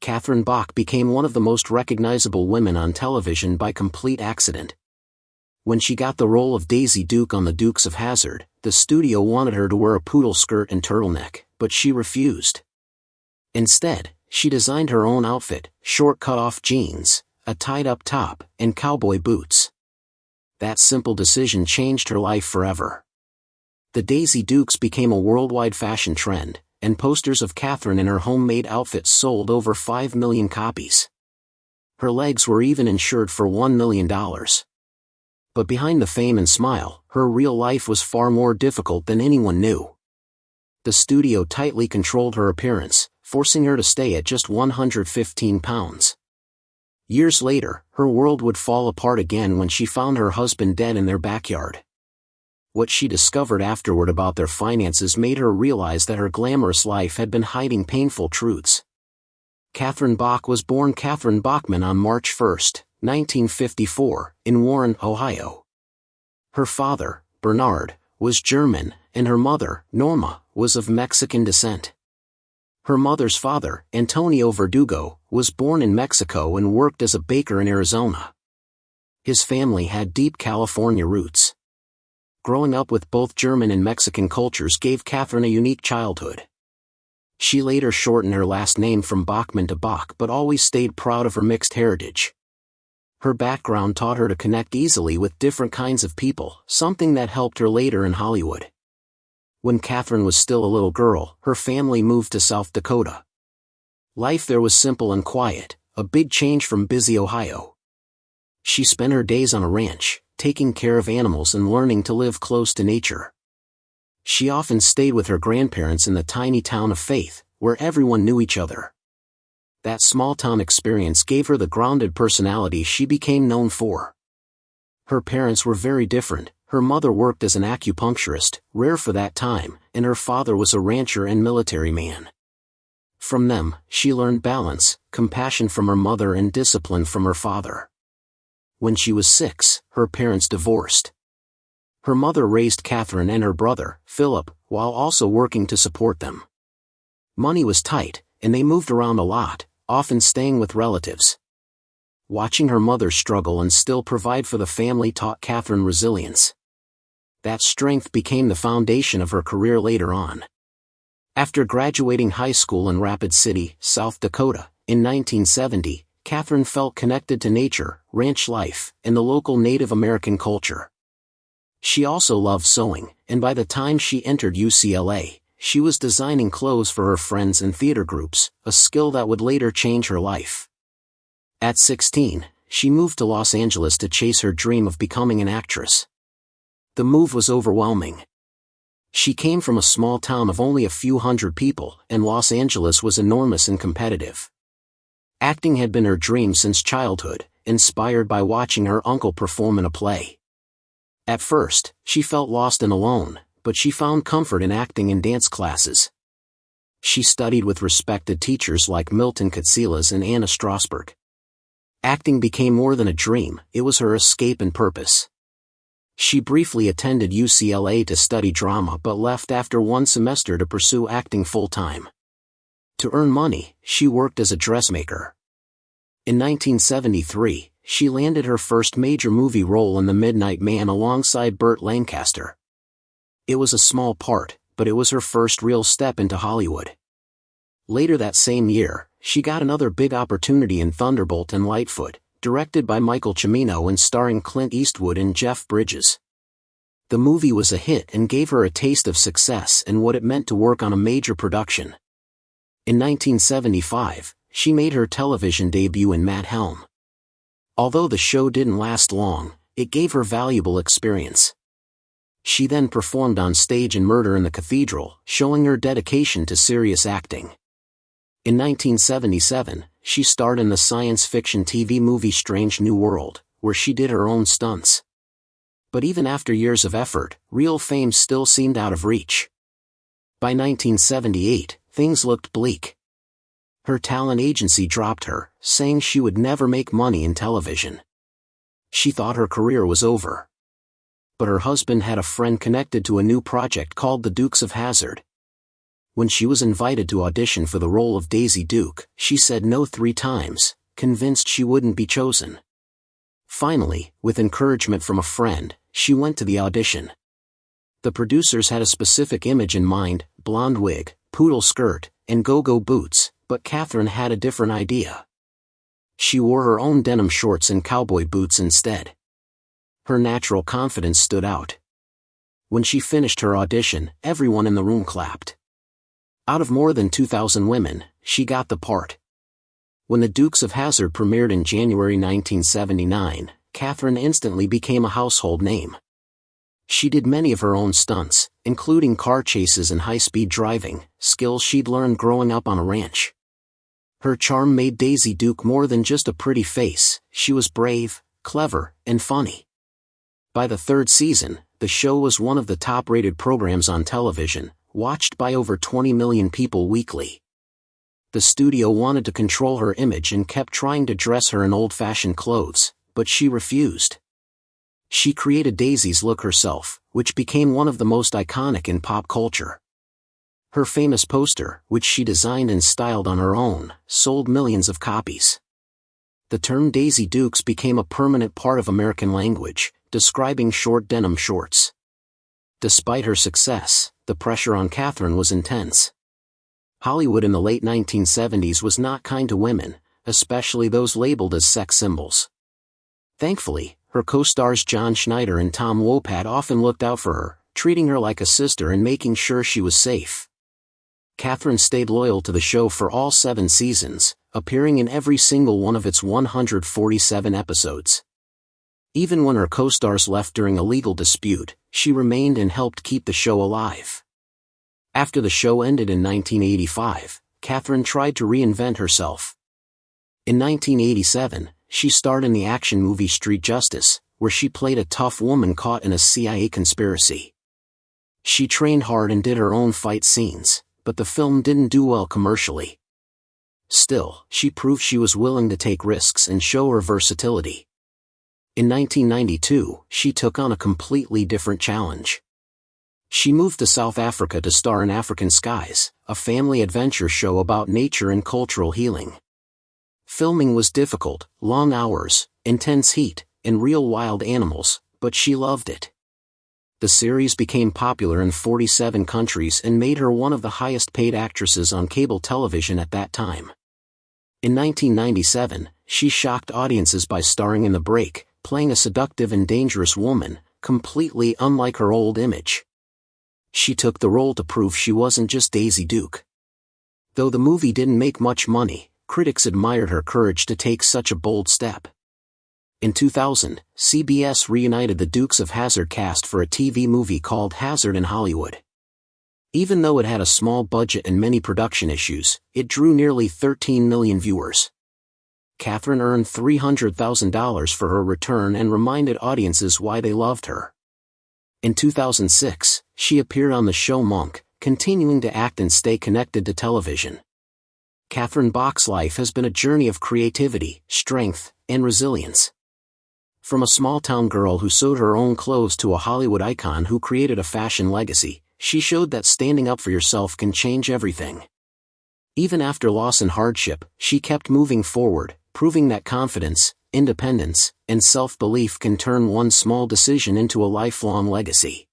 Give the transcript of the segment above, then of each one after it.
Catherine Bach became one of the most recognizable women on television by complete accident. When she got the role of Daisy Duke on the Dukes of Hazzard, the studio wanted her to wear a poodle skirt and turtleneck, but she refused. Instead, she designed her own outfit: short cut-off jeans, a tied-up top, and cowboy boots. That simple decision changed her life forever. The Daisy Dukes became a worldwide fashion trend, and posters of Catherine in her homemade outfits sold over 5 million copies. Her legs were even insured for $1 million. But behind the fame and smile, her real life was far more difficult than anyone knew. The studio tightly controlled her appearance, forcing her to stay at just 115 pounds. Years later, her world would fall apart again when she found her husband dead in their backyard. What she discovered afterward about their finances made her realize that her glamorous life had been hiding painful truths. Catherine Bach was born Catherine Bachman on March 1, 1954, in Warren, Ohio. Her father, Bernard, was German, and her mother, Norma, was of Mexican descent. Her mother's father, Antonio Verdugo, was born in Mexico and worked as a baker in Arizona. His family had deep California roots. Growing up with both German and Mexican cultures gave Catherine a unique childhood. She later shortened her last name from Bachman to Bach, but always stayed proud of her mixed heritage. Her background taught her to connect easily with different kinds of people, something that helped her later in Hollywood. When Catherine was still a little girl, her family moved to South Dakota. Life there was simple and quiet, a big change from busy Ohio. She spent her days on a ranch, taking care of animals and learning to live close to nature. She often stayed with her grandparents in the tiny town of Faith, where everyone knew each other. That small-town experience gave her the grounded personality she became known for. Her parents were very different. Her mother worked as an acupuncturist, rare for that time, and her father was a rancher and military man. From them, she learned balance, compassion from her mother and discipline from her father. When she was 6, her parents divorced. Her mother raised Catherine and her brother, Philip, while also working to support them. Money was tight, and they moved around a lot, often staying with relatives. Watching her mother struggle and still provide for the family taught Catherine resilience. That strength became the foundation of her career later on. After graduating high school in Rapid City, South Dakota, in 1970, Catherine felt connected to nature, ranch life, and the local Native American culture. She also loved sewing, and by the time she entered UCLA, she was designing clothes for her friends and theater groups, a skill that would later change her life. At 16, she moved to Los Angeles to chase her dream of becoming an actress. The move was overwhelming. She came from a small town of only a few hundred people, and Los Angeles was enormous and competitive. Acting had been her dream since childhood, inspired by watching her uncle perform in a play. At first, she felt lost and alone, but she found comfort in acting in dance classes. She studied with respected teachers like Milton Katsilas and Anna Strasberg. Acting became more than a dream, it was her escape and purpose. She briefly attended UCLA to study drama but left after one semester to pursue acting full-time. To earn money, she worked as a dressmaker. In 1973, she landed her first major movie role in The Midnight Man alongside Burt Lancaster. It was a small part, but it was her first real step into Hollywood. Later that same year, she got another big opportunity in Thunderbolt and Lightfoot, directed by Michael Cimino and starring Clint Eastwood and Jeff Bridges. The movie was a hit and gave her a taste of success and what it meant to work on a major production. In 1975, she made her television debut in Mad Helm. Although the show didn't last long, it gave her valuable experience. She then performed on stage in Murder in the Cathedral, showing her dedication to serious acting. In 1977, she starred in the science fiction TV movie Strange New World, where she did her own stunts. But even after years of effort, real fame still seemed out of reach. By 1978, things looked bleak. Her talent agency dropped her, saying she would never make money in television. She thought her career was over. But her husband had a friend connected to a new project called the Dukes of Hazzard. When she was invited to audition for the role of Daisy Duke, she said no 3 times, convinced she wouldn't be chosen. Finally, with encouragement from a friend, she went to the audition. The producers had a specific image in mind: blonde wig, poodle skirt, and go-go boots, but Catherine had a different idea. She wore her own denim shorts and cowboy boots instead. Her natural confidence stood out. When she finished her audition, everyone in the room clapped. Out of more than 2,000 women, she got the part. When the Dukes of Hazzard premiered in January 1979, Catherine instantly became a household name. She did many of her own stunts, including car chases and high-speed driving, skills she'd learned growing up on a ranch. Her charm made Daisy Duke more than just a pretty face. She was brave, clever, and funny. By the 3rd season, the show was one of the top-rated programs on television, watched by over 20 million people weekly. The studio wanted to control her image and kept trying to dress her in old-fashioned clothes, but she refused. She created Daisy's look herself, which became one of the most iconic in pop culture. Her famous poster, which she designed and styled on her own, sold millions of copies. The term Daisy Dukes became a permanent part of American language, describing short denim shorts. Despite her success, the pressure on Catherine was intense. Hollywood in the late 1970s was not kind to women, especially those labeled as sex symbols. Thankfully, her co-stars John Schneider and Tom Wopat often looked out for her, treating her like a sister and making sure she was safe. Catherine stayed loyal to the show for all 7 seasons, appearing in every single one of its 147 episodes. Even when her co-stars left during a legal dispute, she remained and helped keep the show alive. After the show ended in 1985, Catherine tried to reinvent herself. In 1987, she starred in the action movie Street Justice, where she played a tough woman caught in a CIA conspiracy. She trained hard and did her own fight scenes, but the film didn't do well commercially. Still, she proved she was willing to take risks and show her versatility. In 1992, she took on a completely different challenge. She moved to South Africa to star in African Skies, a family adventure show about nature and cultural healing. Filming was difficult, long hours, intense heat, and real wild animals, but she loved it. The series became popular in 47 countries and made her one of the highest-paid actresses on cable television at that time. In 1997, she shocked audiences by starring in The Break, playing a seductive and dangerous woman, completely unlike her old image. She took the role to prove she wasn't just Daisy Duke. Though the movie didn't make much money, critics admired her courage to take such a bold step. In 2000, CBS reunited the Dukes of Hazzard cast for a TV movie called Hazzard in Hollywood. Even though it had a small budget and many production issues, it drew nearly 13 million viewers. Catherine earned $300,000 for her return and reminded audiences why they loved her. In 2006, she appeared on the show Monk, continuing to act and stay connected to television. Catherine Bach's life has been a journey of creativity, strength, and resilience. From a small-town girl who sewed her own clothes to a Hollywood icon who created a fashion legacy, she showed that standing up for yourself can change everything. Even after loss and hardship, she kept moving forward, proving that confidence, independence, and self-belief can turn one small decision into a lifelong legacy.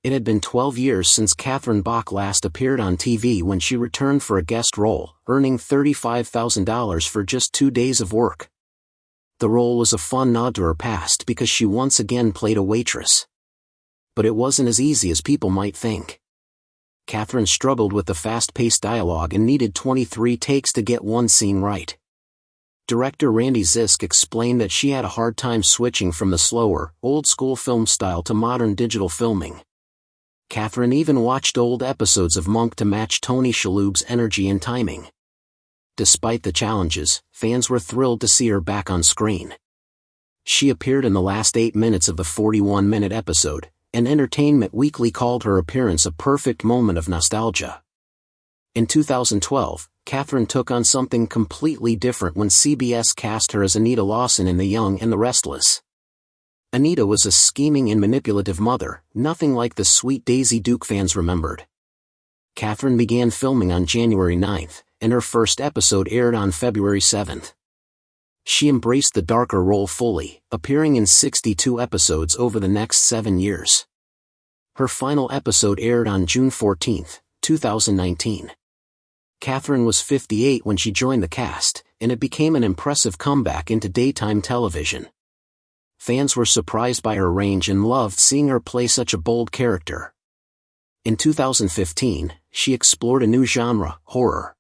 It had been 12 years since Catherine Bach last appeared on TV when she returned for a guest role, earning $35,000 for just 2 days of work. The role was a fun nod to her past because she once again played a waitress. But it wasn't as easy as people might think. Catherine struggled with the fast-paced dialogue and needed 23 takes to get one scene right. Director Randy Zisk explained that she had a hard time switching from the slower, old-school film style to modern digital filming. Catherine even watched old episodes of Monk to match Tony Shalhoub's energy and timing. Despite the challenges, fans were thrilled to see her back on screen. She appeared in the last 8 minutes of the 41-minute episode, and Entertainment Weekly called her appearance a perfect moment of nostalgia. In 2012, Catherine took on something completely different when CBS cast her as Anita Lawson in The Young and the Restless. Anita was a scheming and manipulative mother, nothing like the sweet Daisy Duke fans remembered. Catherine began filming on January 9th, and her first episode aired on February 7th. She embraced the darker role fully, appearing in 62 episodes over the next 7 years. Her final episode aired on June 14, 2019. Catherine was 58 when she joined the cast, and it became an impressive comeback into daytime television. Fans were surprised by her range and loved seeing her play such a bold character. In 2015, she explored a new genre, horror.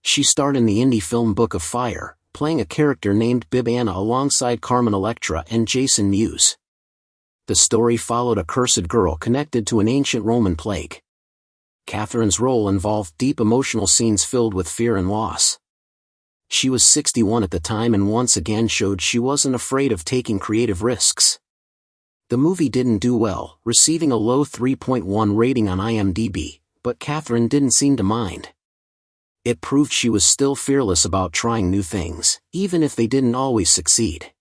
She starred in the indie film Book of Fire, playing a character named Bib Anna alongside Carmen Electra and Jason Mewes. The story followed a cursed girl connected to an ancient Roman plague. Catherine's role involved deep emotional scenes filled with fear and loss. She was 61 at the time and once again showed she wasn't afraid of taking creative risks. The movie didn't do well, receiving a low 3.1 rating on IMDb, but Catherine didn't seem to mind. It proved she was still fearless about trying new things, even if they didn't always succeed.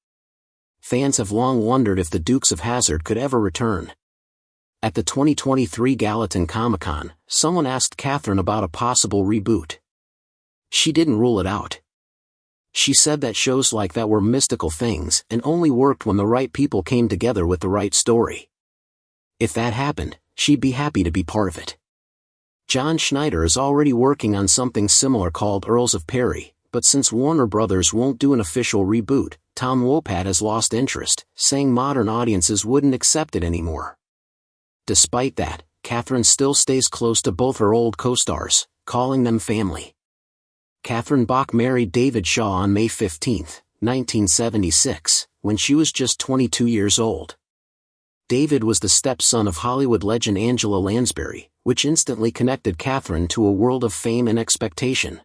Fans have long wondered if the Dukes of Hazzard could ever return. At the 2023 Gallatin Comic-Con, someone asked Catherine about a possible reboot. She didn't rule it out. She said that shows like that were mystical things and only worked when the right people came together with the right story. If that happened, she'd be happy to be part of it. John Schneider is already working on something similar called Earls of Perry, but since Warner Brothers won't do an official reboot, Tom Wopat has lost interest, saying modern audiences wouldn't accept it anymore. Despite that, Catherine still stays close to both her old co-stars, calling them family. Catherine Bach married David Shaw on May 15, 1976, when she was just 22 years old. David was the stepson of Hollywood legend Angela Lansbury, which instantly connected Catherine to a world of fame and expectation.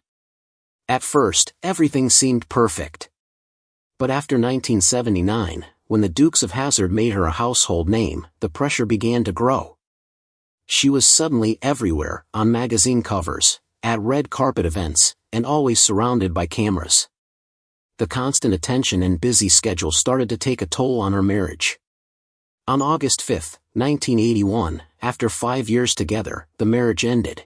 At first, everything seemed perfect. But after 1979, when the Dukes of Hazzard made her a household name, the pressure began to grow. She was suddenly everywhere, on magazine covers, at red carpet events, and always surrounded by cameras. The constant attention and busy schedule started to take a toll on her marriage. On August 5, 1981, after 5 years together, the marriage ended.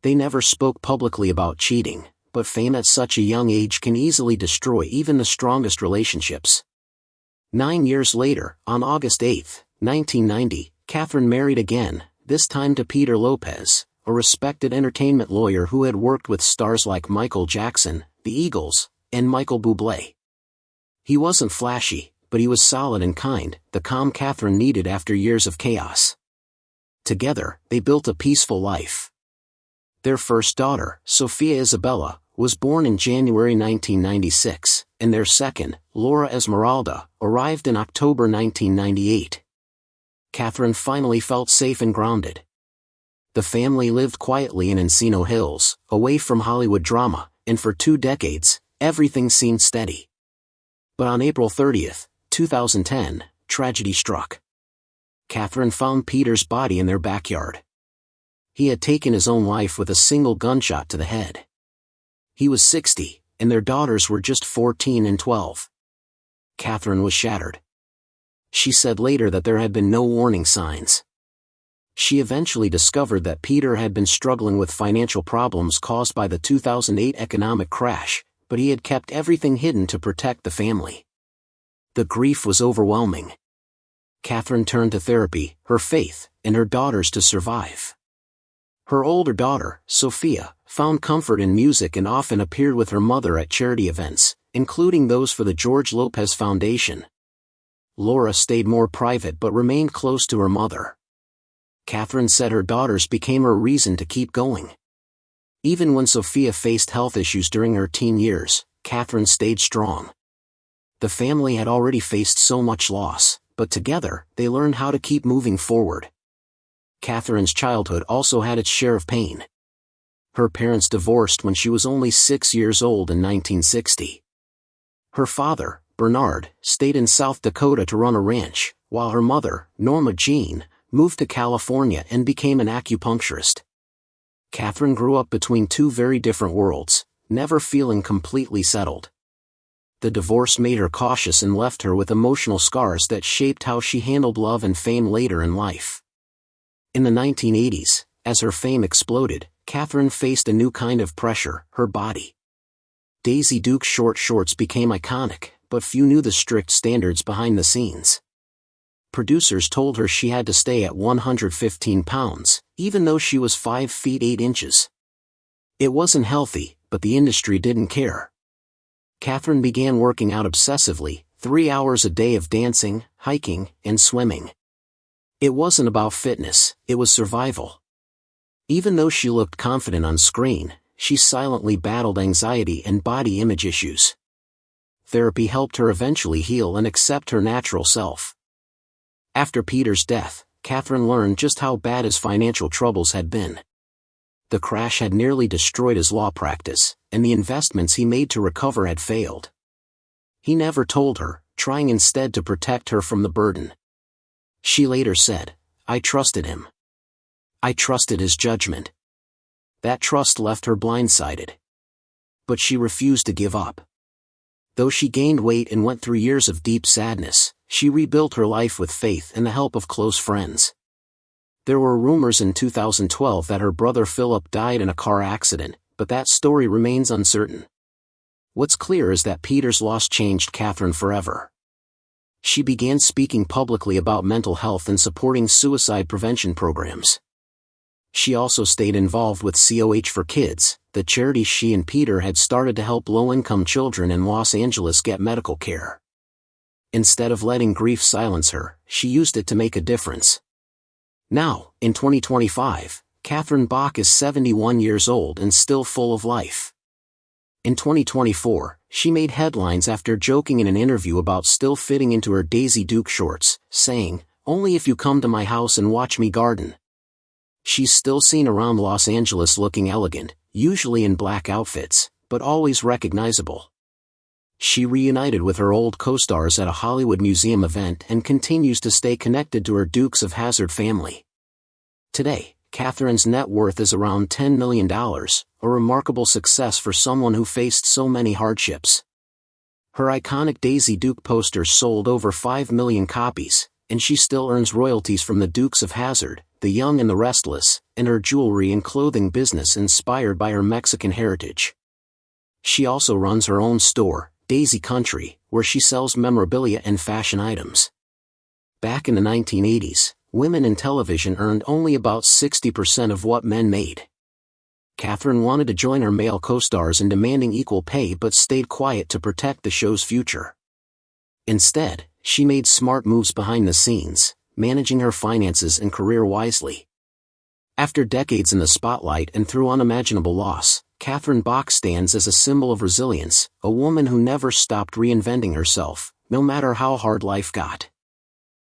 They never spoke publicly about cheating, but fame at such a young age can easily destroy even the strongest relationships. 9 years later, on August 8, 1990, Catherine married again, this time to Peter Lopez, a respected entertainment lawyer who had worked with stars like Michael Jackson, the Eagles, and Michael Bublé. He wasn't flashy, but he was solid and kind, the calm Catherine needed after years of chaos. Together, they built a peaceful life. Their first daughter, Sophia Isabella, was born in January 1996, and their second, Laura Esmeralda, arrived in October 1998. Catherine finally felt safe and grounded. The family lived quietly in Encino Hills, away from Hollywood drama, and for 2 decades, everything seemed steady. But on April 30, 2010, tragedy struck. Catherine found Peter's body in their backyard. He had taken his own life with a single gunshot to the head. He was 60, and their daughters were just 14 and 12. Catherine was shattered. She said later that there had been no warning signs. She eventually discovered that Peter had been struggling with financial problems caused by the 2008 economic crash, but he had kept everything hidden to protect the family. The grief was overwhelming. Catherine turned to therapy, her faith, and her daughters to survive. Her older daughter, Sophia, found comfort in music and often appeared with her mother at charity events, including those for the George Lopez Foundation. Laura stayed more private but remained close to her mother. Catherine said her daughters became her reason to keep going. Even when Sophia faced health issues during her teen years, Catherine stayed strong. The family had already faced so much loss, but together, they learned how to keep moving forward. Catherine's childhood also had its share of pain. Her parents divorced when she was only 6 years old in 1960. Her father, Bernard, stayed in South Dakota to run a ranch, while her mother, Norma Jean, moved to California and became an acupuncturist. Catherine grew up between 2 very different worlds, never feeling completely settled. The divorce made her cautious and left her with emotional scars that shaped how she handled love and fame later in life. In the 1980s, As her fame exploded, Catherine faced a new kind of pressure, her body. Daisy Duke's short shorts became iconic, but few knew the strict standards behind the scenes. Producers told her she had to stay at 115 pounds, even though she was 5 feet 8 inches. It wasn't healthy, but the industry didn't care. Catherine began working out obsessively, 3 hours a day of dancing, hiking, and swimming. It wasn't about fitness, it was survival. Even though she looked confident on screen, she silently battled anxiety and body image issues. Therapy helped her eventually heal and accept her natural self. After Peter's death, Catherine learned just how bad his financial troubles had been. The crash had nearly destroyed his law practice, and the investments he made to recover had failed. He never told her, trying instead to protect her from the burden. She later said, "I trusted him. I trusted his judgment." That trust left her blindsided. But she refused to give up. Though she gained weight and went through years of deep sadness, she rebuilt her life with faith and the help of close friends. There were rumors in 2012 that her brother Philip died in a car accident, but that story remains uncertain. What's clear is that Peter's loss changed Catherine forever. She began speaking publicly about mental health and supporting suicide prevention programs. She also stayed involved with COH for Kids, the charity she and Peter had started to help low-income children in Los Angeles get medical care. Instead of letting grief silence her, she used it to make a difference. Now, in 2025, Catherine Bach is 71 years old and still full of life. In 2024, she made headlines after joking in an interview about still fitting into her Daisy Duke shorts, saying, "Only if you come to my house and watch me garden." She's still seen around Los Angeles looking elegant, usually in black outfits, but always recognizable. She reunited with her old co-stars at a Hollywood Museum event and continues to stay connected to her Dukes of Hazzard family. Today, Catherine's net worth is around $10 million, a remarkable success for someone who faced so many hardships. Her iconic Daisy Duke poster sold over 5 million copies, and she still earns royalties from the Dukes of Hazzard, The Young and the Restless, and her jewelry and clothing business inspired by her Mexican heritage. She also runs her own store, Daisy Country, where she sells memorabilia and fashion items. Back in the 1980s, women in television earned only about 60% of what men made. Catherine wanted to join her male co-stars in demanding equal pay but stayed quiet to protect the show's future. Instead, she made smart moves behind the scenes, managing her finances and career wisely. After decades in the spotlight and through unimaginable loss, Catherine Bach stands as a symbol of resilience, a woman who never stopped reinventing herself, no matter how hard life got.